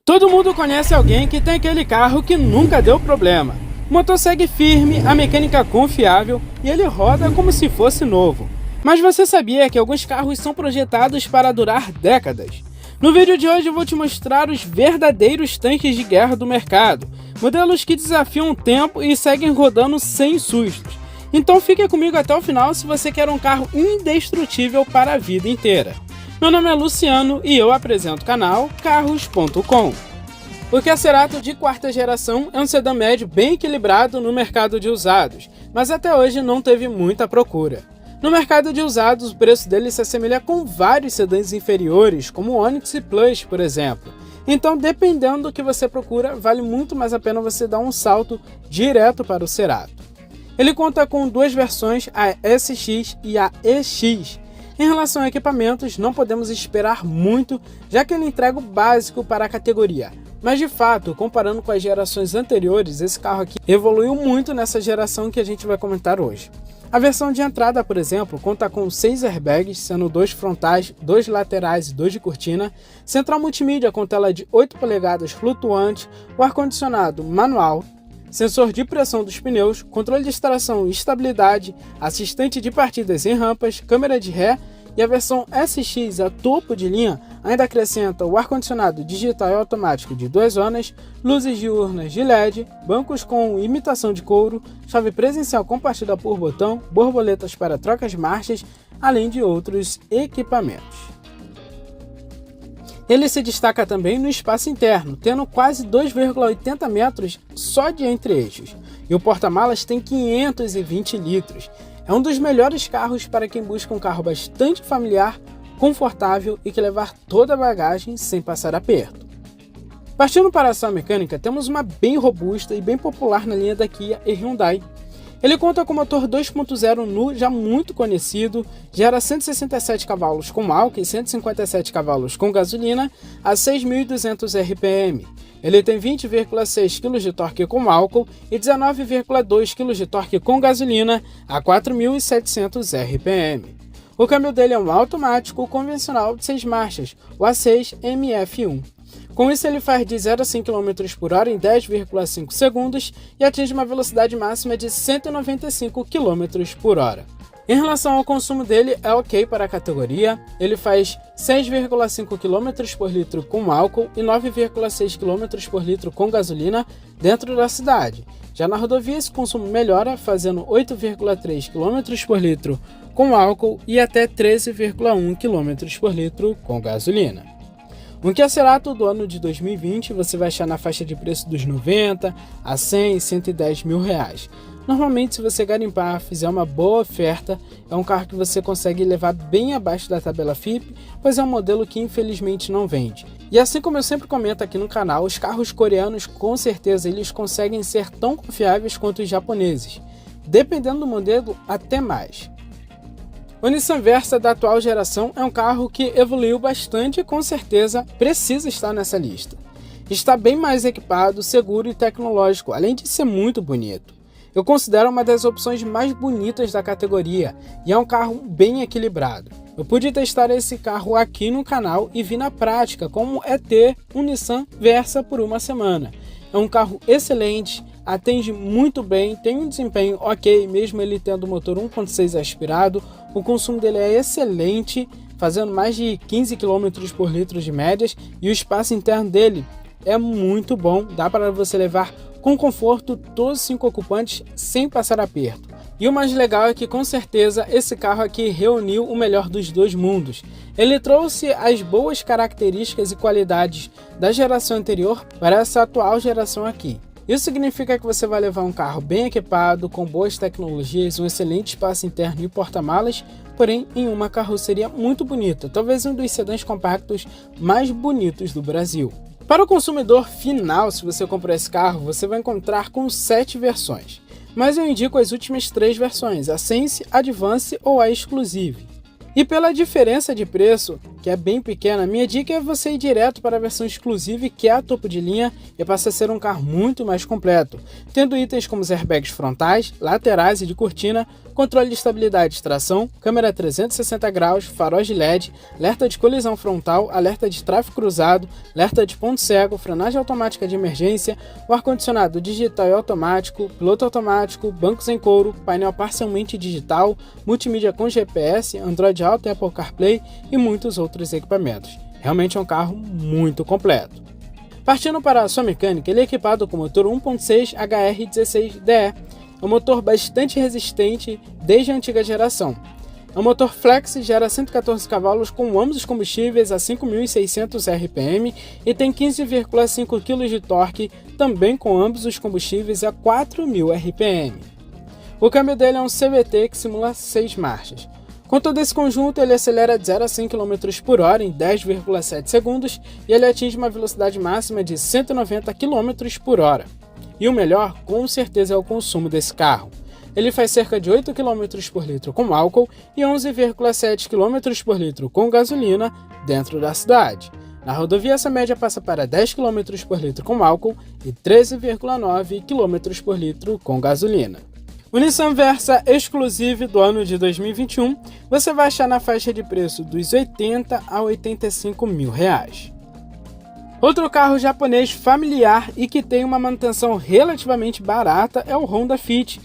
Todo mundo conhece alguém que tem aquele carro que nunca deu problema. O motor segue firme, a mecânica confiável e ele roda como se fosse novo. Mas você sabia que alguns carros são projetados para durar décadas? No vídeo de hoje eu vou te mostrar os verdadeiros tanques de guerra do mercado, modelos que desafiam o tempo e seguem rodando sem sustos. Então fique comigo até o final se você quer um carro indestrutível para a vida inteira. Meu nome é Luciano e eu apresento o canal Carros.com. O Kia Cerato de quarta geração é um sedã médio bem equilibrado no mercado de usados, mas até hoje não teve muita procura. No mercado de usados, o preço dele se assemelha com vários sedãs inferiores, como o Onix Plus, por exemplo. Então, dependendo do que você procura, vale muito mais a pena você dar um salto direto para o Cerato. Ele conta com duas versões, a SX e a EX. Em relação a equipamentos, não podemos esperar muito, já que ele entrega o básico para a categoria. Mas de fato, comparando com as gerações anteriores, esse carro aqui evoluiu muito nessa geração que a gente vai comentar hoje. A versão de entrada, por exemplo, conta com 6 airbags, sendo 2 frontais, 2 laterais e 2 de cortina, central multimídia com tela de 8 polegadas flutuante, o ar-condicionado manual, sensor de pressão dos pneus, controle de tração e estabilidade, assistente de partidas em rampas, câmera de ré, e a versão SX, a topo de linha, ainda acrescenta o ar-condicionado digital e automático de 2 zonas, luzes diurnas de LED, bancos com imitação de couro, chave presencial compartilhada por botão, borboletas para trocas de marchas, além de outros equipamentos. Ele se destaca também no espaço interno, tendo quase 2,80 metros só de entre-eixos, e o porta-malas tem 520 litros. É um dos melhores carros para quem busca um carro bastante familiar, confortável e que levar toda a bagagem sem passar aperto. Partindo para a ação mecânica, temos uma bem robusta e bem popular na linha da Kia e Hyundai. Ele conta com motor 2.0 nu já muito conhecido, gera 167 cavalos com álcool e 157 cavalos com gasolina a 6.200 RPM. Ele tem 20,6 kg de torque com álcool e 19,2 kg de torque com gasolina a 4.700 RPM. O câmbio dele é um automático convencional de 6 marchas, o A6 MF1. Com isso ele faz de 0 a 100 km por hora em 10,5 segundos e atinge uma velocidade máxima de 195 km por hora. Em relação ao consumo dele, é ok para a categoria, ele faz 6,5 km por litro com álcool e 9,6 km por litro com gasolina dentro da cidade. Já na rodovia esse consumo melhora, fazendo 8,3 km por litro com álcool e até 13,1 km por litro com gasolina. Um Kia Cerato do ano de 2020 você vai achar na faixa de preço dos 90 a 100 e 110 mil reais. Normalmente, se você garimpar, fizer uma boa oferta, é um carro que você consegue levar bem abaixo da tabela FIPE, pois é um modelo que infelizmente não vende. E assim como eu sempre comento aqui no canal, os carros coreanos com certeza eles conseguem ser tão confiáveis quanto os japoneses, dependendo do modelo até mais. O Nissan Versa da atual geração é um carro que evoluiu bastante e com certeza precisa estar nessa lista. Está bem mais equipado, seguro e tecnológico, além de ser muito bonito. Eu considero uma das opções mais bonitas da categoria e é um carro bem equilibrado. Eu pude testar esse carro aqui no canal e vi na prática como é ter um Nissan Versa por uma semana. É um carro excelente, atende muito bem, tem um desempenho ok, mesmo ele tendo motor 1.6 aspirado, o consumo dele é excelente, fazendo mais de 15 km por litro de médias, e o espaço interno dele é muito bom, dá para você levar com conforto todos os 5 ocupantes sem passar aperto. E o mais legal é que com certeza esse carro aqui reuniu o melhor dos dois mundos. Ele trouxe as boas características e qualidades da geração anterior para essa atual geração aqui. Isso significa que você vai levar um carro bem equipado, com boas tecnologias, um excelente espaço interno e porta-malas, porém em uma carroceria muito bonita, talvez um dos sedãs compactos mais bonitos do Brasil. Para o consumidor final, se você comprar esse carro, você vai encontrar com 7 versões, mas eu indico as últimas 3 versões, a Sense, Advance ou a Exclusive. E pela diferença de preço, que é bem pequena, minha dica é você ir direto para a versão exclusive, que é a topo de linha, e passa a ser um carro muito mais completo, tendo itens como os airbags frontais, laterais e de cortina, controle de estabilidade e tração, câmera 360 graus, faróis de LED, alerta de colisão frontal, alerta de tráfego cruzado, alerta de ponto cego, frenagem automática de emergência, o ar-condicionado digital e automático, piloto automático, bancos em couro, painel parcialmente digital, multimídia com GPS, Android Auto, Apple CarPlay e muitos outros equipamentos. Realmente é um carro muito completo. Partindo para a sua mecânica, ele é equipado com motor 1.6 HR16DE, um motor bastante resistente desde a antiga geração. O motor Flex gera 114 cavalos com ambos os combustíveis a 5.600 RPM e tem 15,5 kg de torque, também com ambos os combustíveis a 4.000 RPM. O câmbio dele é um CVT que simula 6 marchas. Com todo esse conjunto, ele acelera de 0 a 100 km por hora em 10,7 segundos e ele atinge uma velocidade máxima de 190 km por hora. E o melhor, com certeza, é o consumo desse carro. Ele faz cerca de 8 km por litro com álcool e 11,7 km por litro com gasolina dentro da cidade. Na rodovia, essa média passa para 10 km por litro com álcool e 13,9 km por litro com gasolina. O Nissan Versa Exclusive do ano de 2021 você vai achar na faixa de preço dos 80 a 85 mil reais. Outro carro japonês familiar e que tem uma manutenção relativamente barata é o Honda Fit,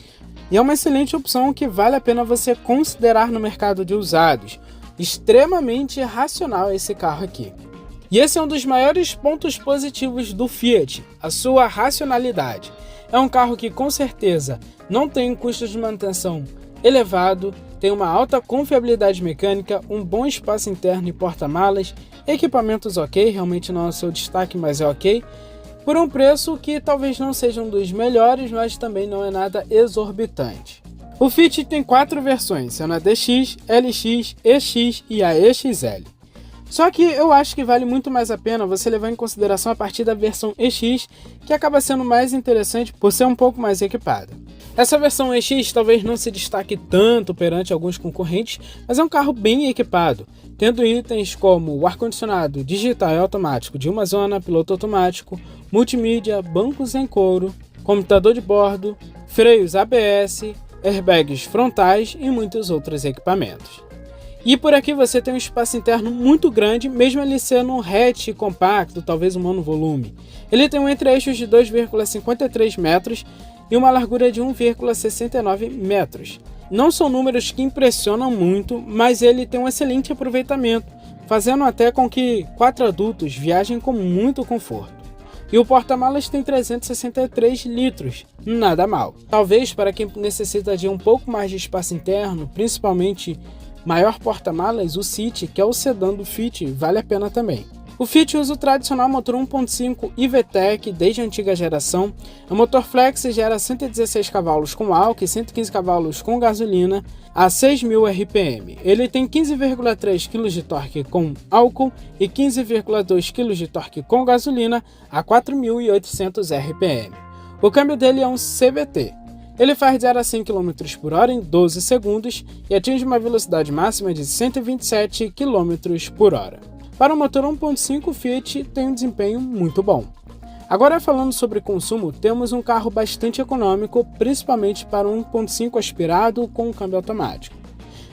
e é uma excelente opção que vale a pena você considerar no mercado de usados. Extremamente racional esse carro aqui. E esse é um dos maiores pontos positivos do Fiat, a sua racionalidade. É um carro que com certeza não tem um custo de manutenção elevado, tem uma alta confiabilidade mecânica, um bom espaço interno e porta-malas, equipamentos ok, realmente não é o seu destaque, mas é ok, por um preço que talvez não seja um dos melhores, mas também não é nada exorbitante. O Fit tem 4 versões, sendo a DX, LX, EX e a EXL. Só que eu acho que vale muito mais a pena você levar em consideração a partir da versão EX, que acaba sendo mais interessante por ser um pouco mais equipada. Essa versão EX talvez não se destaque tanto perante alguns concorrentes, mas é um carro bem equipado, tendo itens como o ar-condicionado digital e automático de uma zona, piloto automático, multimídia, bancos em couro, computador de bordo, freios ABS, airbags frontais e muitos outros equipamentos. E por aqui você tem um espaço interno muito grande, mesmo ele sendo um hatch compacto, talvez um monovolume. Ele tem um entre-eixos de 2,53 metros e uma largura de 1,69 metros. Não são números que impressionam muito, mas ele tem um excelente aproveitamento, fazendo até com que 4 adultos viajem com muito conforto. E o porta-malas tem 363 litros, nada mal. Talvez para quem necessita de um pouco mais de espaço interno, principalmente maior porta-malas, o City, que é o sedã do Fit, vale a pena também. O Fit usa o tradicional motor 1.5 iVTEC desde a antiga geração. O motor Flex gera 116 cavalos com álcool e 115 cavalos com gasolina a 6.000 RPM. Ele tem 15,3 kg de torque com álcool e 15,2 kg de torque com gasolina a 4.800 RPM. O câmbio dele é um CVT. Ele faz 0 a 100 km por hora em 12 segundos e atinge uma velocidade máxima de 127 km por hora. Para o motor 1.5, o Fiat tem um desempenho muito bom. Agora, falando sobre consumo, temos um carro bastante econômico, principalmente para um 1.5 aspirado com câmbio automático.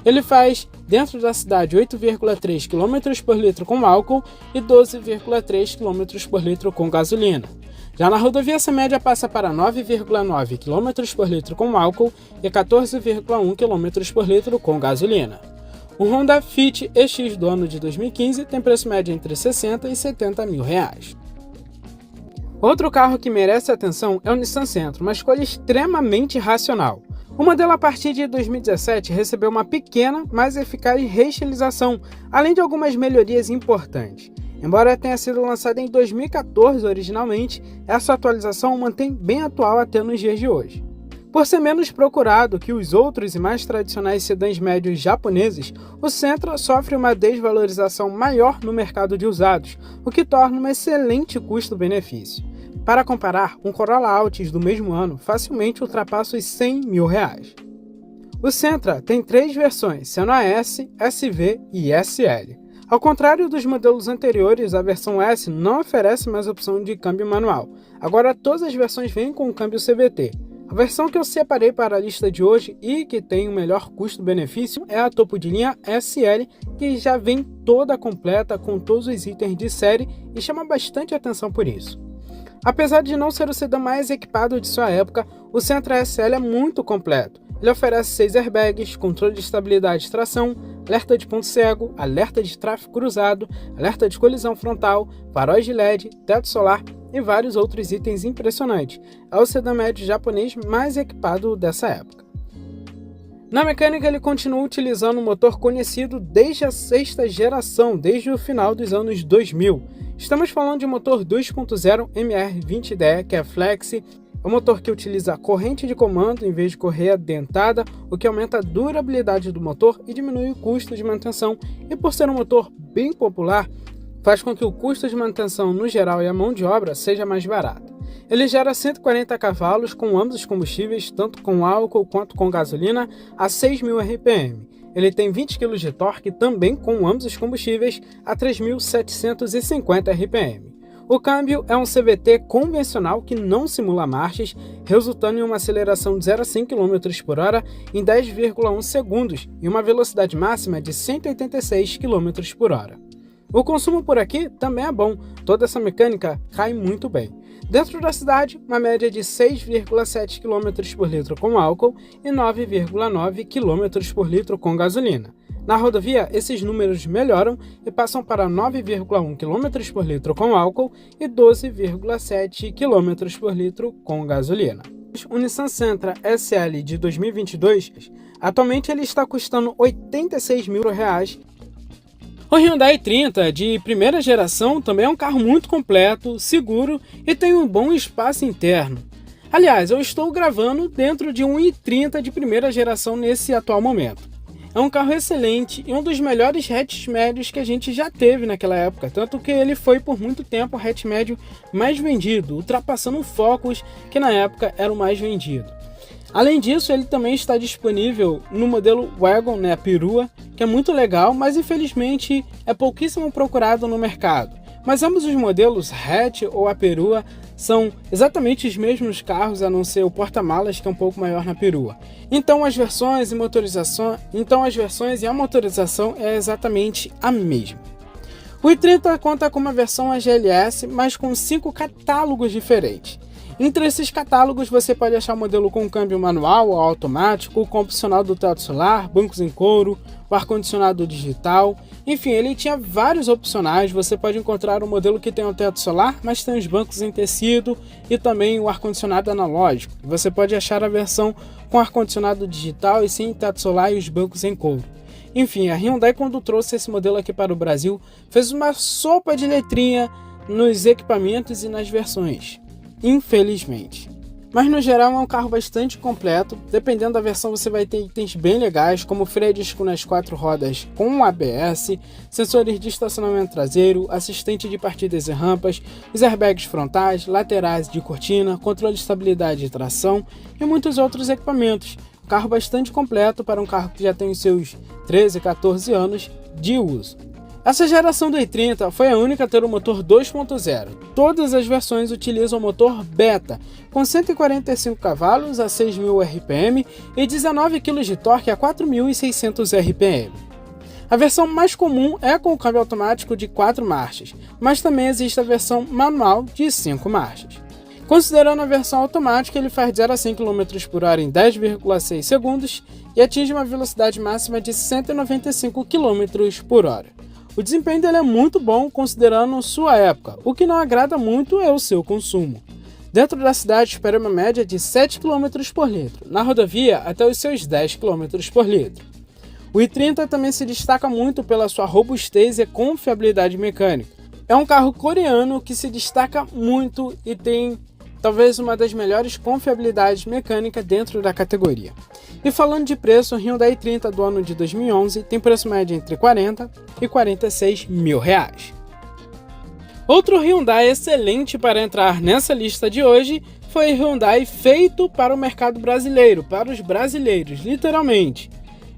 Ele faz, dentro da cidade, 8,3 km por litro com álcool e 12,3 km por litro com gasolina. Já na rodovia, essa média passa para 9,9 km por litro com álcool e 14,1 km por litro com gasolina. O Honda Fit EX do ano de 2015 tem preço médio entre 60 e 70 mil reais. Outro carro que merece atenção é o Nissan Sentra, uma escolha extremamente racional. O modelo a partir de 2017 recebeu uma pequena, mas eficaz reestilização, além de algumas melhorias importantes. Embora tenha sido lançado em 2014 originalmente, essa atualização o mantém bem atual até nos dias de hoje. Por ser menos procurado que os outros e mais tradicionais sedãs médios japoneses, o Sentra sofre uma desvalorização maior no mercado de usados, o que torna um excelente custo-benefício. Para comparar, um Corolla Altis do mesmo ano facilmente ultrapassa os 100 mil reais. O Sentra tem 3 versões, sendo a S, SV e SL. Ao contrário dos modelos anteriores, a versão S não oferece mais opção de câmbio manual. Agora todas as versões vêm com o câmbio CVT. A versão que eu separei para a lista de hoje e que tem o melhor custo-benefício é a topo de linha SL, que já vem toda completa com todos os itens de série e chama bastante atenção por isso. Apesar de não ser o sedã mais equipado de sua época, o Sentra SL é muito completo. Ele oferece 6 airbags, controle de estabilidade e tração, alerta de ponto cego, alerta de tráfego cruzado, alerta de colisão frontal, faróis de LED, teto solar e vários outros itens impressionantes. É o sedã médio japonês mais equipado dessa época. Na mecânica, ele continua utilizando um motor conhecido desde a 6ª geração, desde o final dos anos 2000. Estamos falando de motor 2.0 MR20DE, que é Flex. É um motor que utiliza corrente de comando em vez de correia dentada, o que aumenta a durabilidade do motor e diminui o custo de manutenção. E por ser um motor bem popular, faz com que o custo de manutenção no geral e a mão de obra seja mais barata. Ele gera 140 cavalos com ambos os combustíveis, tanto com álcool quanto com gasolina, a 6.000 RPM. Ele tem 20 kg de torque também com ambos os combustíveis, a 3.750 RPM. O câmbio é um CVT convencional que não simula marchas, resultando em uma aceleração de 0 a 100 km por hora em 10,1 segundos e uma velocidade máxima de 186 km por hora. O consumo por aqui também é bom, toda essa mecânica cai muito bem. Dentro da cidade, uma média de 6,7 km por litro com álcool e 9,9 km por litro com gasolina. Na rodovia, esses números melhoram e passam para 9,1 km por litro com álcool e 12,7 km por litro com gasolina. O Nissan Sentra SL de 2022, atualmente ele está custando R$ 86 mil. O Hyundai 30 de primeira geração também é um carro muito completo, seguro e tem um bom espaço interno. Aliás, eu estou gravando dentro de um i30 de primeira geração nesse atual momento. É um carro excelente e um dos melhores hatches médios que a gente já teve naquela época, tanto que ele foi por muito tempo o hatch médio mais vendido, ultrapassando o Focus, que na época era o mais vendido. Além disso, ele também está disponível no modelo Wagon, a perua, que é muito legal, mas infelizmente é pouquíssimo procurado no mercado. Mas ambos os modelos, hatch ou a perua, são exatamente os mesmos carros, a não ser o porta-malas, que é um pouco maior na perua. Então as versões e a motorização é exatamente a mesma. O i30 conta com uma versão AGLS, mas com 5 catálogos diferentes. Entre esses catálogos você pode achar o modelo com câmbio manual ou automático, com opcional do teto solar, bancos em couro, o ar-condicionado digital, enfim, ele tinha vários opcionais. Você pode encontrar um modelo que tem o teto solar, mas tem os bancos em tecido e também o ar-condicionado analógico. Você pode achar a versão com ar-condicionado digital e sem teto solar e os bancos em couro. Enfim, a Hyundai, quando trouxe esse modelo aqui para o Brasil, fez uma sopa de letrinha nos equipamentos e nas versões. Infelizmente. Mas no geral é um carro bastante completo. Dependendo da versão você vai ter itens bem legais, como freio de disco nas 4 rodas com ABS, sensores de estacionamento traseiro, assistente de partidas e rampas, os airbags frontais, laterais de cortina, controle de estabilidade e tração e muitos outros equipamentos. Um carro bastante completo para um carro que já tem os seus 13, 14 anos de uso. Essa geração do i30 foi a única a ter o motor 2.0. Todas as versões utilizam o motor Beta, com 145 cavalos a 6.000 RPM e 19 kg de torque a 4.600 RPM. A versão mais comum é com o câmbio automático de 4 marchas, mas também existe a versão manual de 5 marchas. Considerando a versão automática, ele faz 0 a 100 km por hora em 10,6 segundos e atinge uma velocidade máxima de 195 km por hora. O desempenho dele é muito bom considerando sua época, o que não agrada muito é o seu consumo. Dentro da cidade espera uma média de 7 km por litro, na rodovia até os seus 10 km por litro. O i30 também se destaca muito pela sua robustez e confiabilidade mecânica. É um carro coreano que se destaca muito e tem talvez uma das melhores confiabilidades mecânicas dentro da categoria. E falando de preço, o Hyundai i30 do ano de 2011 tem preço médio entre 40 e 46 mil reais. Outro Hyundai excelente para entrar nessa lista de hoje foi Hyundai feito para o mercado brasileiro, para os brasileiros, literalmente.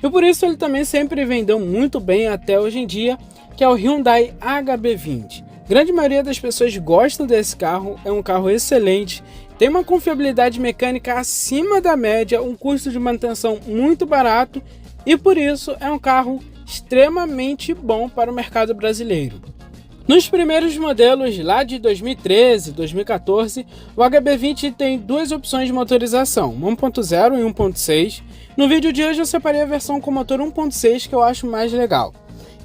E por isso ele também sempre vendeu muito bem até hoje em dia, que é o Hyundai HB20. Grande maioria das pessoas gostam desse carro, é um carro excelente, tem uma confiabilidade mecânica acima da média, um custo de manutenção muito barato e por isso é um carro extremamente bom para o mercado brasileiro. Nos primeiros modelos lá de 2013, 2014, o HB20 tem duas opções de motorização, 1.0 e 1.6. No vídeo de hoje eu separei a versão com motor 1.6 que eu acho mais legal.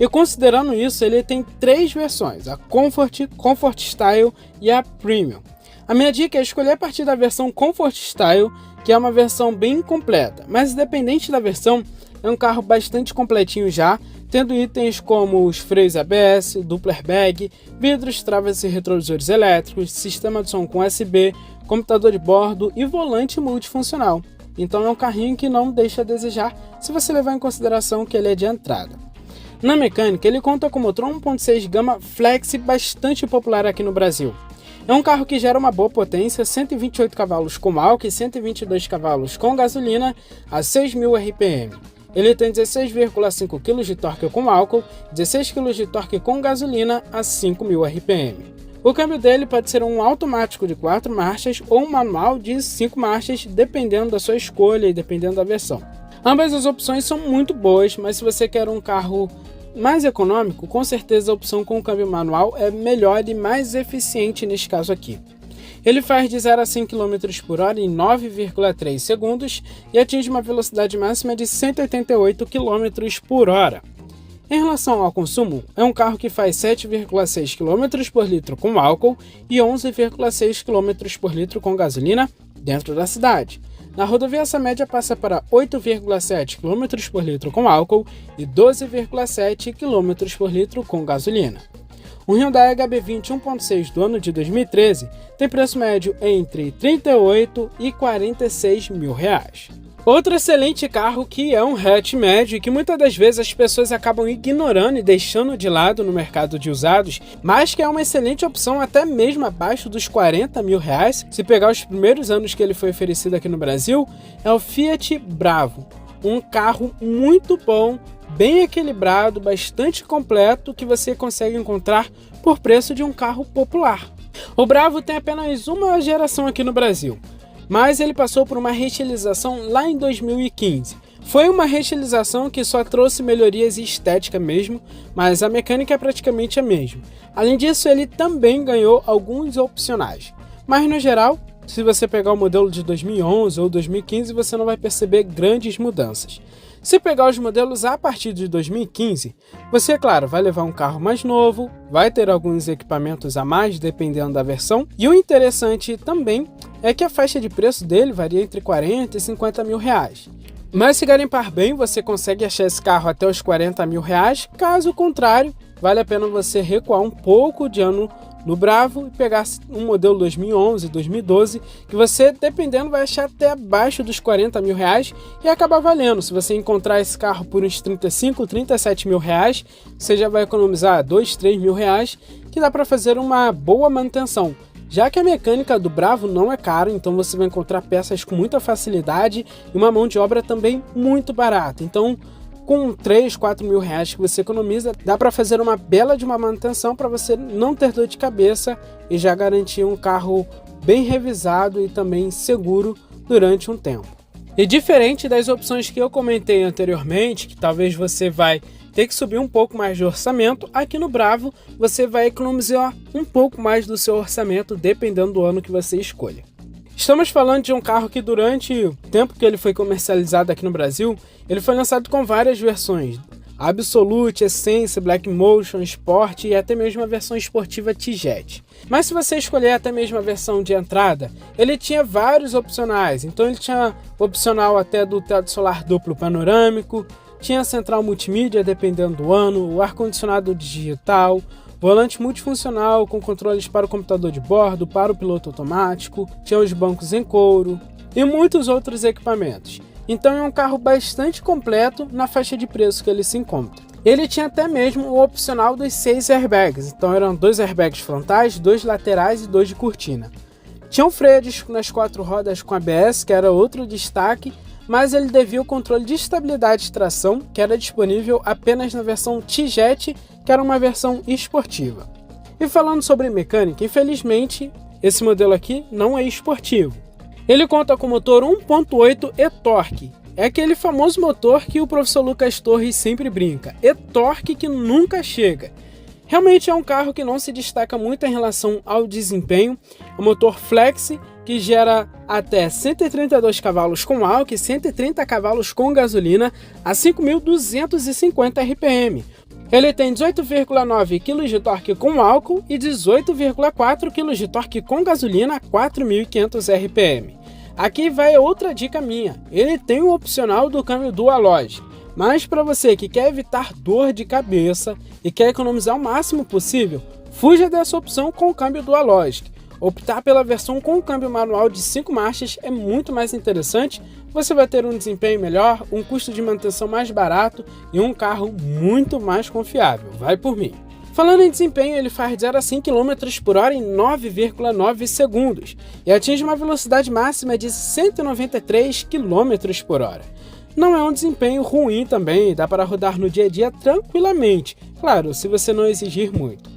E considerando isso, ele tem três versões, a Comfort, Comfort Style e a Premium. A minha dica é escolher a partir da versão Comfort Style, que é uma versão bem completa, mas independente da versão, é um carro bastante completinho já, tendo itens como os freios ABS, duplo airbag, vidros, travas e retrovisores elétricos, sistema de som com USB, computador de bordo e volante multifuncional. Então é um carrinho que não deixa a desejar se você levar em consideração que ele é de entrada. Na mecânica, ele conta com motor 1.6 gama Flex bastante popular aqui no Brasil. É um carro que gera uma boa potência, 128 cavalos com álcool e 122 cavalos com gasolina a 6.000 RPM. Ele tem 16,5 kg de torque com álcool, 16 kg de torque com gasolina a 5.000 RPM. O câmbio dele pode ser um automático de 4 marchas ou um manual de 5 marchas, dependendo da sua escolha e dependendo da versão. Ambas as opções são muito boas, mas se você quer um carro mais econômico, com certeza a opção com câmbio manual é melhor e mais eficiente neste caso aqui. Ele faz de 0 a 100 km por hora em 9,3 segundos e atinge uma velocidade máxima de 188 km por hora. Em relação ao consumo, é um carro que faz 7,6 km por litro com álcool e 11,6 km por litro com gasolina dentro da cidade. Na rodovia essa média passa para 8,7 km por litro com álcool e 12,7 km por litro com gasolina. O Hyundai HB20 1.6 do ano de 2013 tem preço médio entre 38 e 46 mil reais. Outro excelente carro que é um hatch médio e que muitas das vezes as pessoas acabam ignorando e deixando de lado no mercado de usados, mas que é uma excelente opção até mesmo abaixo dos 40 mil reais, se pegar os primeiros anos que ele foi oferecido aqui no Brasil, é o Fiat Bravo. Um carro muito bom, bem equilibrado, bastante completo, que você consegue encontrar por preço de um carro popular. O Bravo tem apenas uma geração aqui no Brasil, mas ele passou por uma reestilização lá em 2015. Foi uma reestilização que só trouxe melhorias estéticas mesmo, mas a mecânica é praticamente a mesma. Além disso, ele também ganhou alguns opcionais, mas no geral, se você pegar o modelo de 2011 ou 2015, você não vai perceber grandes mudanças. Se pegar os modelos a partir de 2015, você, claro, vai levar um carro mais novo, vai ter alguns equipamentos a mais dependendo da versão, e o interessante também é que a faixa de preço dele varia entre 40 e 50 mil reais. Mas se garimpar bem, você consegue achar esse carro até os 40 mil reais, caso contrário, vale a pena você recuar um pouco de ano no Bravo e pegar um modelo 2011, 2012, que você, dependendo, vai achar até abaixo dos 40 mil reais e acaba valendo. Se você encontrar esse carro por uns 35, 37 mil reais, você já vai economizar 2, 3 mil reais, que dá para fazer uma boa manutenção. Já que a mecânica do Bravo não é cara, então você vai encontrar peças com muita facilidade e uma mão de obra também muito barata. Então, com 3, 4 mil reais que você economiza, dá para fazer uma bela de uma manutenção para você não ter dor de cabeça e já garantir um carro bem revisado e também seguro durante um tempo. E diferente das opções que eu comentei anteriormente, que talvez você vai ter que subir um pouco mais de orçamento, aqui no Bravo você vai economizar um pouco mais do seu orçamento dependendo do ano que você escolha. Estamos falando de um carro que durante o tempo que ele foi comercializado aqui no Brasil, ele foi lançado com várias versões, Absolute, Essence, Black Motion, Sport e até mesmo a versão esportiva T-Jet. Mas se você escolher até mesmo a versão de entrada, ele tinha vários opcionais, então ele tinha opcional até do teto solar duplo panorâmico, tinha central multimídia dependendo do ano, o ar-condicionado digital, volante multifuncional com controles para o computador de bordo, para o piloto automático, tinha os bancos em couro e muitos outros equipamentos. Então é um carro bastante completo na faixa de preço que ele se encontra. Ele tinha até mesmo o opcional dos 6 airbags, então eram 2 airbags frontais, 2 laterais e 2 de cortina. Tinha um freio nas 4 rodas com ABS, que era outro destaque, mas ele devia o controle de estabilidade de tração, que era disponível apenas na versão T-Jet, que era uma versão esportiva. E falando sobre mecânica, infelizmente, esse modelo aqui não é esportivo. Ele conta com motor 1.8 e-torque. É aquele famoso motor que o professor Lucas Torres sempre brinca. E-torque que nunca chega. Realmente é um carro que não se destaca muito em relação ao desempenho. O motor flex, que gera até 132 cavalos com álcool e 130 cavalos com gasolina a 5.250 RPM. Ele tem 18,9 kg de torque com álcool e 18,4 kg de torque com gasolina a 4.500 RPM. Aqui vai outra dica minha, ele tem o opcional do câmbio dual lógica, mas para você que quer evitar dor de cabeça e quer economizar o máximo possível, fuja dessa opção com o câmbio dual lógica. Optar pela versão com câmbio manual de 5 marchas é muito mais interessante, você vai ter um desempenho melhor, um custo de manutenção mais barato e um carro muito mais confiável, vai por mim. Falando em desempenho, ele faz de 0 a 100 km por hora em 9,9 segundos e atinge uma velocidade máxima de 193 km por hora. Não é um desempenho ruim também, dá para rodar no dia a dia tranquilamente, claro, se você não exigir muito.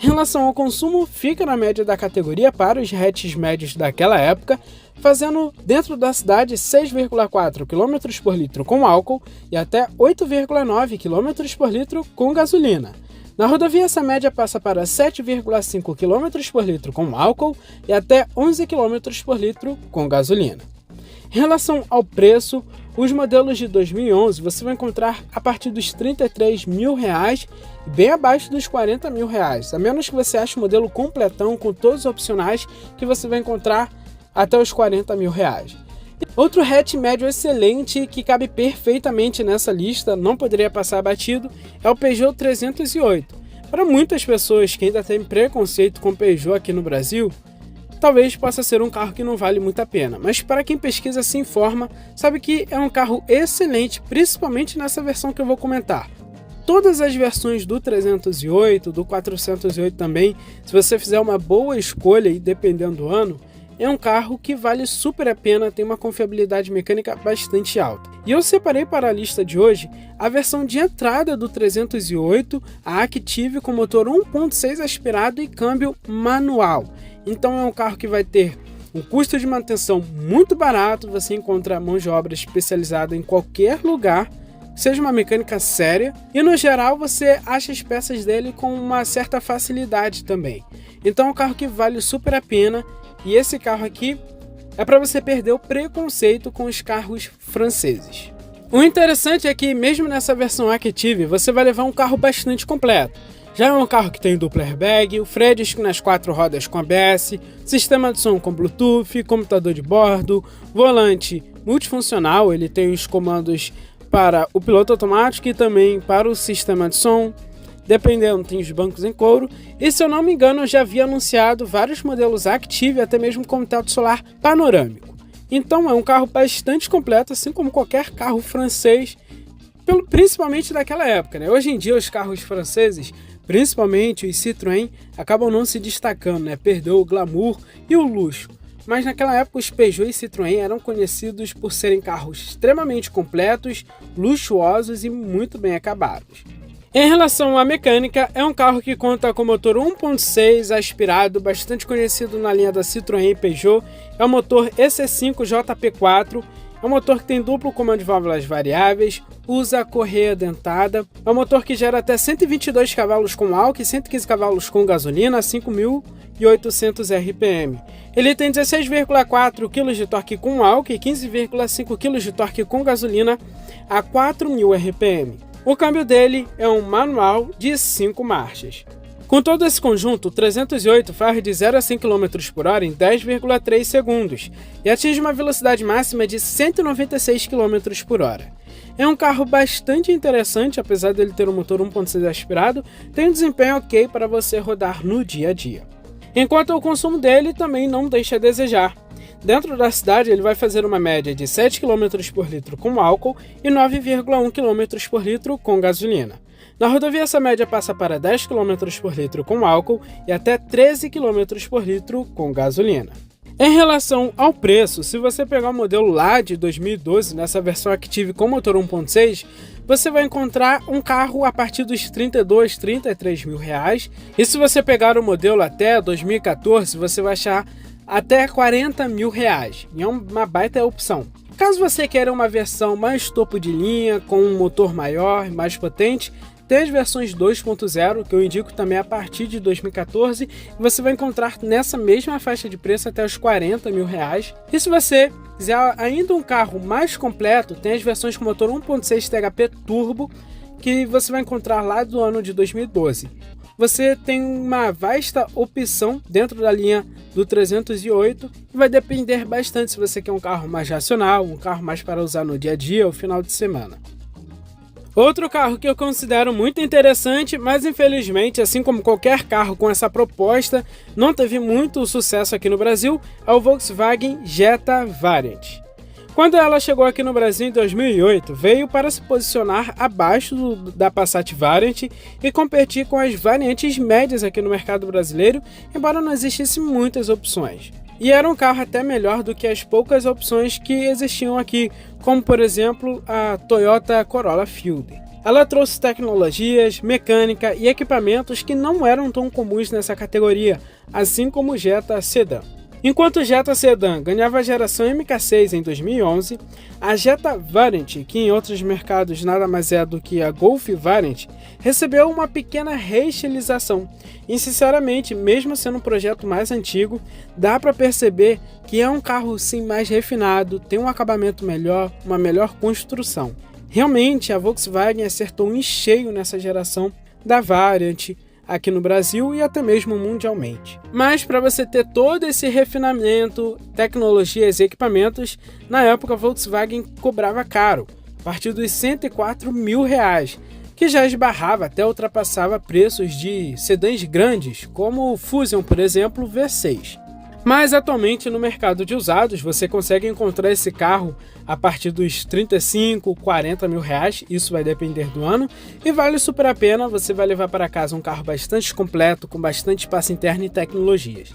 Em relação ao consumo, fica na média da categoria para os hatches médios daquela época, fazendo dentro da cidade 6,4 km por litro com álcool e até 8,9 km por litro com gasolina. Na rodovia, essa média passa para 7,5 km por litro com álcool e até 11 km por litro com gasolina. Em relação ao preço, os modelos de 2011 você vai encontrar a partir dos R$33 mil, bem abaixo dos R$40 mil, a menos que você ache o modelo completão com todos os opcionais que você vai encontrar até os R$40 mil. Outro hatch médio excelente que cabe perfeitamente nessa lista, não poderia passar batido, é o Peugeot 308. Para muitas pessoas que ainda têm preconceito com Peugeot aqui no Brasil, talvez possa ser um carro que não vale muito a pena, mas para quem pesquisa se informa, sabe que é um carro excelente, principalmente nessa versão que eu vou comentar. Todas as versões do 308, do 408 também, se você fizer uma boa escolha e dependendo do ano, é um carro que vale super a pena, tem uma confiabilidade mecânica bastante alta. E eu separei para a lista de hoje a versão de entrada do 308, a Active com motor 1.6 aspirado e câmbio manual. Então é um carro que vai ter um custo de manutenção muito barato, você encontra mão de obra especializada em qualquer lugar, seja uma mecânica séria, e no geral você acha as peças dele com uma certa facilidade também. Então é um carro que vale super a pena, e esse carro aqui é para você perder o preconceito com os carros franceses. O interessante é que mesmo nessa versão Active você vai levar um carro bastante completo. Já é um carro que tem duplo airbag, o freio de disco nas 4 rodas com ABS, sistema de som com Bluetooth, computador de bordo, volante multifuncional, ele tem os comandos para o piloto automático e também para o sistema de som, dependendo tem os bancos em couro, e se eu não me engano eu já havia anunciado vários modelos Active, até mesmo com teto solar panorâmico. Então é um carro bastante completo, assim como qualquer carro francês, principalmente daquela época, né? Hoje em dia os carros franceses, principalmente os Citroën, acabam não se destacando, né? Perdeu o glamour e o luxo. Mas naquela época os Peugeot e Citroën eram conhecidos por serem carros extremamente completos, luxuosos e muito bem acabados. Em relação à mecânica, é um carro que conta com motor 1.6 aspirado, bastante conhecido na linha da Citroën e Peugeot. É o motor EC5 JP4, é um motor que tem duplo comando de válvulas variáveis, usa correia dentada, é um motor que gera até 122 cavalos com álcool e 115 cavalos com gasolina a 5.800 RPM. Ele tem 16,4 kg de torque com álcool e 15,5 kg de torque com gasolina a 4.000 RPM. O câmbio dele é um manual de 5 marchas. Com todo esse conjunto, o 308 faz de 0 a 100 km por hora em 10,3 segundos e atinge uma velocidade máxima de 196 km por hora. É um carro bastante interessante, apesar dele ter um motor 1.6 aspirado, tem um desempenho ok para você rodar no dia a dia. Enquanto o consumo dele também não deixa a desejar. Dentro da cidade ele vai fazer uma média de 7 km por litro com álcool e 9,1 km por litro com gasolina. Na rodovia essa média passa para 10 km por litro com álcool e até 13 km por litro com gasolina. Em relação ao preço, se você pegar o modelo lá de 2012, nessa versão Active com motor 1.6, você vai encontrar um carro a partir dos R$32, R$33 mil. E se você pegar o modelo até 2014, você vai achar até R$40 mil. E é uma baita opção. Caso você queira uma versão mais topo de linha, com um motor maior e mais potente, tem as versões 2.0, que eu indico também a partir de 2014, e você vai encontrar nessa mesma faixa de preço até os R$40 mil. E se você quiser ainda um carro mais completo, tem as versões com motor 1.6 THP Turbo, que você vai encontrar lá do ano de 2012. Você tem uma vasta opção dentro da linha do 308 e vai depender bastante se você quer um carro mais racional, um carro mais para usar no dia a dia ou final de semana. Outro carro que eu considero muito interessante, mas infelizmente, assim como qualquer carro com essa proposta, não teve muito sucesso aqui no Brasil, é o Volkswagen Jetta Variant. Quando ela chegou aqui no Brasil em 2008, veio para se posicionar abaixo da Passat Variant e competir com as variantes médias aqui no mercado brasileiro, embora não existissem muitas opções. E era um carro até melhor do que as poucas opções que existiam aqui, como por exemplo a Toyota Corolla Fielder. Ela trouxe tecnologias, mecânica e equipamentos que não eram tão comuns nessa categoria, assim como o Jetta Sedan. Enquanto o Jetta Sedan ganhava a geração MK6 em 2011, a Jetta Variant, que em outros mercados nada mais é do que a Golf Variant, recebeu uma pequena reestilização. E sinceramente, mesmo sendo um projeto mais antigo, dá para perceber que é um carro sim mais refinado, tem um acabamento melhor, uma melhor construção. Realmente a Volkswagen acertou em cheio nessa geração da Variant, aqui no Brasil e até mesmo mundialmente. Mas para você ter todo esse refinamento, tecnologias e equipamentos, na época a Volkswagen cobrava caro, a partir dos R$104 mil, que já esbarrava até ultrapassava preços de sedãs grandes, como o Fusion, por exemplo, V6. Mas atualmente no mercado de usados você consegue encontrar esse carro a partir dos 35, 40 mil reais, isso vai depender do ano, e vale super a pena, você vai levar para casa um carro bastante completo, com bastante espaço interno e tecnologias.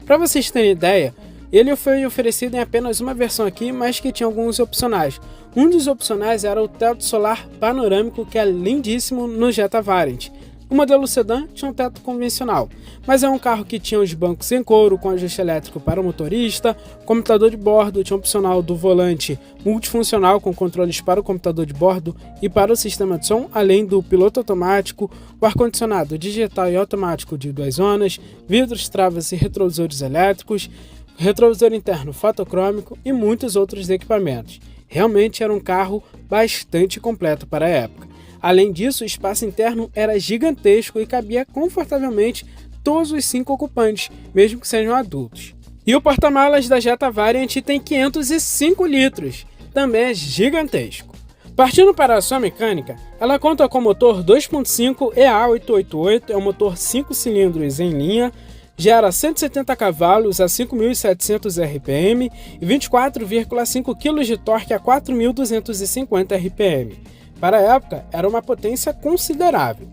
Para vocês terem ideia, ele foi oferecido em apenas uma versão aqui, mas que tinha alguns opcionais. Um dos opcionais era o teto solar panorâmico, que é lindíssimo no Jetta Variant. O modelo sedã tinha um teto convencional, mas é um carro que tinha os bancos em couro com ajuste elétrico para o motorista, computador de bordo, tinha opcional do volante multifuncional com controles para o computador de bordo e para o sistema de som, além do piloto automático, o ar-condicionado digital e automático de 2 zonas, vidros, travas e retrovisores elétricos, retrovisor interno fotocrômico e muitos outros equipamentos. Realmente era um carro bastante completo para a época. Além disso, o espaço interno era gigantesco e cabia confortavelmente todos os 5 ocupantes, mesmo que sejam adultos. E o porta-malas da Jetta Variant tem 505 litros, também é gigantesco. Partindo para a sua mecânica, ela conta com motor 2.5 EA888, é um motor 5 cilindros em linha, gera 170 cavalos a 5.700 RPM e 24,5 kg de torque a 4.250 RPM. Para a época, era uma potência considerável.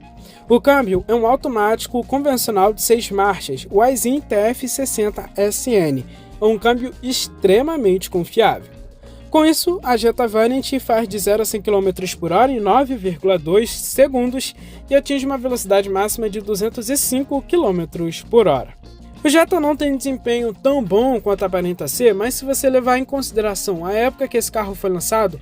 O câmbio é um automático convencional de 6 marchas, o Aisin TF60SN, é um câmbio extremamente confiável. Com isso, a Jetta Variant faz de 0 a 100 km por hora em 9,2 segundos e atinge uma velocidade máxima de 205 km por hora. O Jetta não tem desempenho tão bom quanto aparenta ser, mas se você levar em consideração a época que esse carro foi lançado,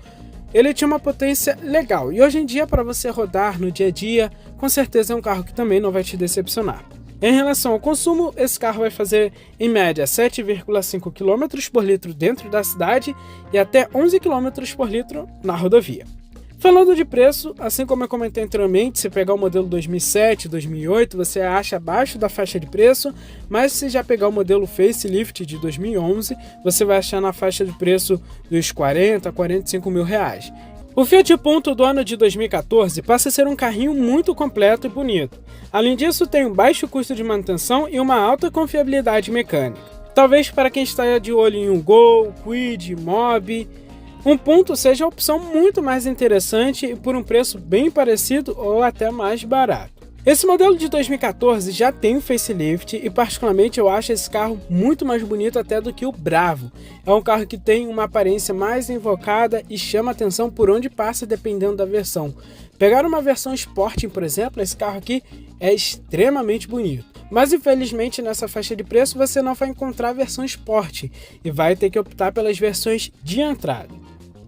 ele tinha uma potência legal e hoje em dia, para você rodar no dia a dia, com certeza é um carro que também não vai te decepcionar. Em relação ao consumo, esse carro vai fazer em média 7,5 km por litro dentro da cidade e até 11 km por litro na rodovia. Falando de preço, assim como eu comentei anteriormente, se pegar o modelo 2007, 2008, você acha abaixo da faixa de preço, mas se já pegar o modelo Facelift de 2011, você vai achar na faixa de preço dos 40 a 45 mil reais. O Fiat Punto do ano de 2014 passa a ser um carrinho muito completo e bonito. Além disso, tem um baixo custo de manutenção e uma alta confiabilidade mecânica. Talvez para quem está de olho em um Gol, Kwid, Mobi, um Punto seja a opção muito mais interessante e por um preço bem parecido ou até mais barato. Esse modelo de 2014 já tem um facelift e particularmente eu acho esse carro muito mais bonito até do que o Bravo. É um carro que tem uma aparência mais invocada e chama atenção por onde passa dependendo da versão. Pegar uma versão Sporting, por exemplo, esse carro aqui é extremamente bonito. Mas infelizmente nessa faixa de preço você não vai encontrar a versão Sport e vai ter que optar pelas versões de entrada.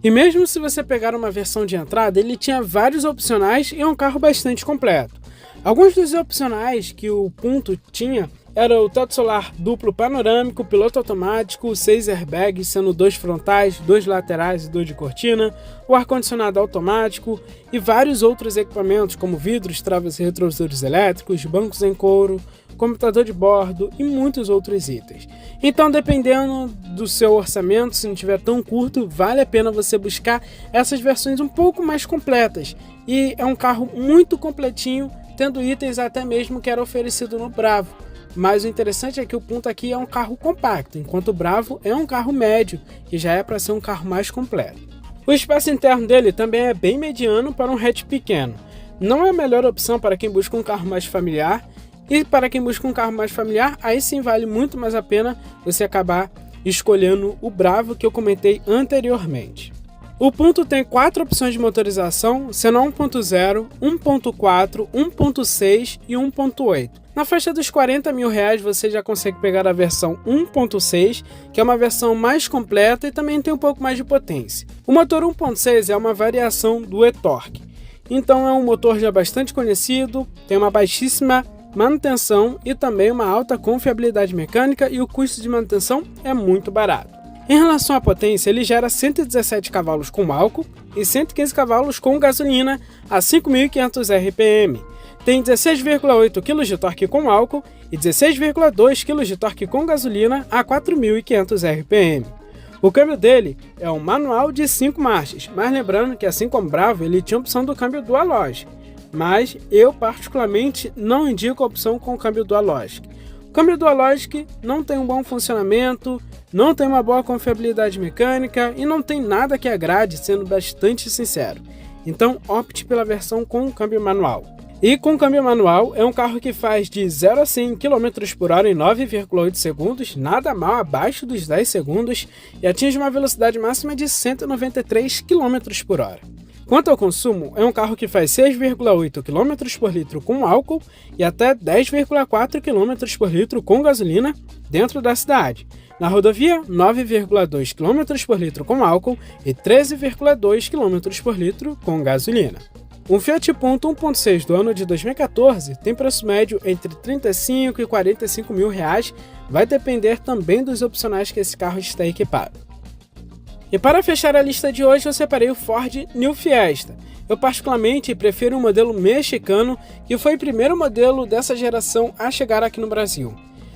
E mesmo se você pegar uma versão de entrada, ele tinha vários opcionais e é um carro bastante completo. Alguns dos opcionais que o Punto tinha era o teto solar duplo panorâmico, piloto automático, 6 airbags, sendo 2 frontais, 2 laterais e 2 de cortina, o ar-condicionado automático e vários outros equipamentos como vidros, travas e retrovisores elétricos, bancos em couro, computador de bordo e muitos outros itens. Então, dependendo do seu orçamento, se não estiver tão curto, vale a pena você buscar essas versões um pouco mais completas. E é um carro muito completinho, tendo itens até mesmo que era oferecido no Bravo. Mas o interessante é que o Punto aqui é um carro compacto, enquanto o Bravo é um carro médio, que já é para ser um carro mais completo. O espaço interno dele também é bem mediano para um hatch pequeno. Não é a melhor opção para quem busca um carro mais familiar, e para quem busca um carro mais familiar, aí sim vale muito mais a pena você acabar escolhendo o Bravo que eu comentei anteriormente. O Punto tem 4 opções de motorização, sendo 1.0, 1.4, 1.6 e 1.8. Na faixa dos R$40 mil você já consegue pegar a versão 1.6, que é uma versão mais completa e também tem um pouco mais de potência. O motor 1.6 é uma variação do e-Torque, então é um motor já bastante conhecido, tem uma baixíssima manutenção e também uma alta confiabilidade mecânica e o custo de manutenção é muito barato. Em relação à potência, ele gera 117 cavalos com álcool e 115 cavalos com gasolina a 5.500 RPM. Tem 16,8 kg de torque com álcool e 16,2 kg de torque com gasolina a 4.500 RPM. O câmbio dele é um manual de 5 marchas, mas lembrando que assim como o Bravo, ele tinha a opção do câmbio Dual Logic, mas eu particularmente não indico a opção com câmbio Dual Logic. O câmbio Dual Logic não tem um bom funcionamento, não tem uma boa confiabilidade mecânica e não tem nada que agrade, sendo bastante sincero. Então opte pela versão com câmbio manual. E com câmbio manual é um carro que faz de 0 a 100 km por hora em 9,8 segundos, nada mal abaixo dos 10 segundos e atinge uma velocidade máxima de 193 km por hora. Quanto ao consumo, é um carro que faz 6,8 km por litro com álcool e até 10,4 km por litro com gasolina dentro da cidade. Na rodovia, 9,2 km por litro com álcool e 13,2 km por litro com gasolina. Um Fiat Punto 1.6 do ano de 2014 tem preço médio entre 35 e 45 mil reais, vai depender também dos opcionais que esse carro está equipado. E para fechar a lista de hoje, eu separei o Ford New Fiesta. Eu particularmente prefiro o modelo mexicano, que foi o primeiro modelo dessa geração a chegar aqui no Brasil.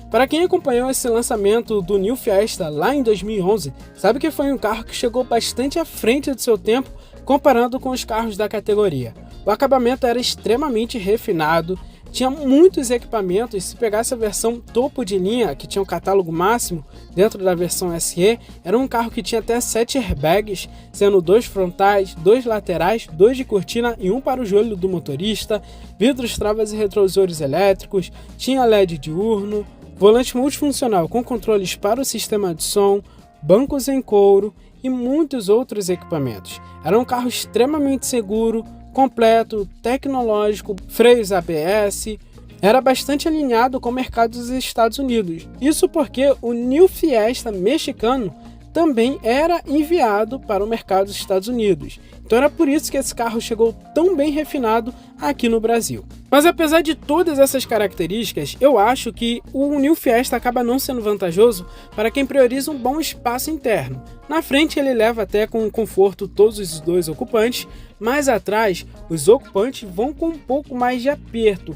Para quem acompanhou esse lançamento do New Fiesta lá em 2011, sabe que foi um carro que chegou bastante à frente do seu tempo comparando com os carros da categoria. O acabamento era extremamente refinado, tinha muitos equipamentos. Se pegasse a versão topo de linha, que tinha um catálogo máximo, dentro da versão SE, era um carro que tinha até 7 airbags, sendo 2 frontais, 2 laterais, 2 de cortina e 1 para o joelho do motorista, vidros, travas e retrovisores elétricos, tinha LED diurno, volante multifuncional com controles para o sistema de som, bancos em couro e muitos outros equipamentos. Era um carro extremamente seguro, completo, tecnológico, freios ABS, era bastante alinhado com o mercado dos Estados Unidos. Isso porque o New Fiesta mexicano também era enviado para o mercado dos Estados Unidos. Então era por isso que esse carro chegou tão bem refinado aqui no Brasil. Mas apesar de todas essas características, eu acho que o New Fiesta acaba não sendo vantajoso para quem prioriza um bom espaço interno. Na frente ele leva até com conforto todos os 2 ocupantes, mas atrás os ocupantes vão com um pouco mais de aperto.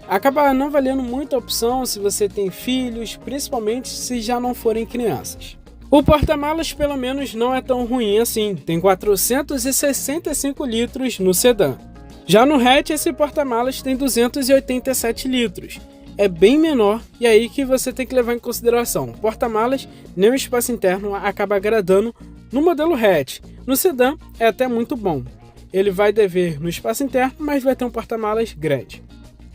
Acaba não valendo muito a opção se você tem filhos, principalmente se já não forem crianças. O porta-malas pelo menos não é tão ruim assim, tem 465 litros no sedã. Já no hatch esse porta-malas tem 287 litros, é bem menor e aí que você tem que levar em consideração. O porta-malas nem o espaço interno acaba agradando no modelo hatch, no sedã é até muito bom. Ele vai dever no espaço interno, mas vai ter um porta-malas grande.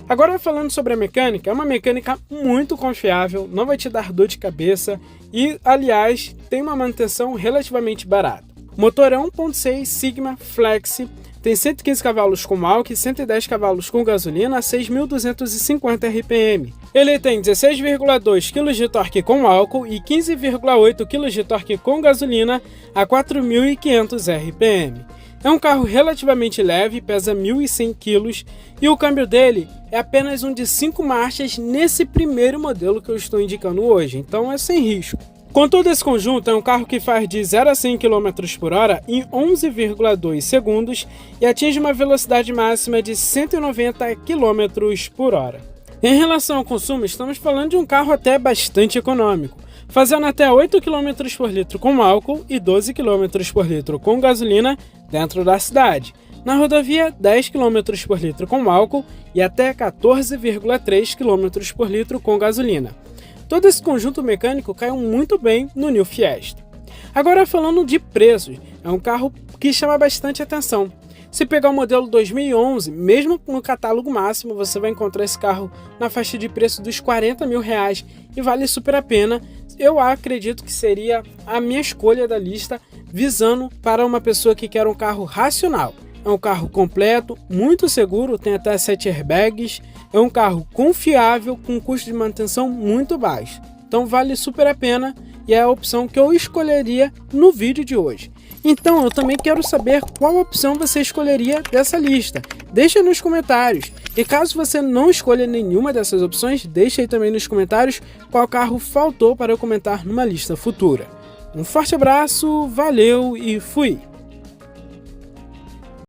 Agora falando sobre a mecânica, é uma mecânica muito confiável, não vai te dar dor de cabeça e, aliás, tem uma manutenção relativamente barata. O motor é 1.6 Sigma Flex, tem 115 cavalos com álcool e 110 cavalos com gasolina a 6.250 RPM. Ele tem 16,2 kg de torque com álcool e 15,8 kg de torque com gasolina a 4.500 RPM. É um carro relativamente leve, pesa 1.100 kg e o câmbio dele é apenas um de 5 marchas nesse primeiro modelo que eu estou indicando hoje, então é sem risco. Com todo esse conjunto, é um carro que faz de 0 a 100 km por hora em 11,2 segundos e atinge uma velocidade máxima de 190 km por hora. Em relação ao consumo, estamos falando de um carro até bastante econômico, fazendo até 8 km por litro com álcool e 12 km por litro com gasolina dentro da cidade. Na rodovia, 10 km por litro com álcool e até 14,3 km por litro com gasolina. Todo esse conjunto mecânico caiu muito bem no New Fiesta. Agora falando de preços, é um carro que chama bastante atenção. Se pegar o modelo 2011, mesmo no catálogo máximo, você vai encontrar esse carro na faixa de preço dos R$40 mil e vale super a pena. Eu acredito que seria a minha escolha da lista, visando para uma pessoa que quer um carro racional. É um carro completo, muito seguro, tem até 7 airbags, é um carro confiável com custo de manutenção muito baixo. Então vale super a pena e é a opção que eu escolheria no vídeo de hoje. Então eu também quero saber qual opção você escolheria dessa lista. Deixa nos comentários. E caso você não escolha nenhuma dessas opções, deixa aí também nos comentários qual carro faltou para eu comentar numa lista futura. Um forte abraço, valeu e fui!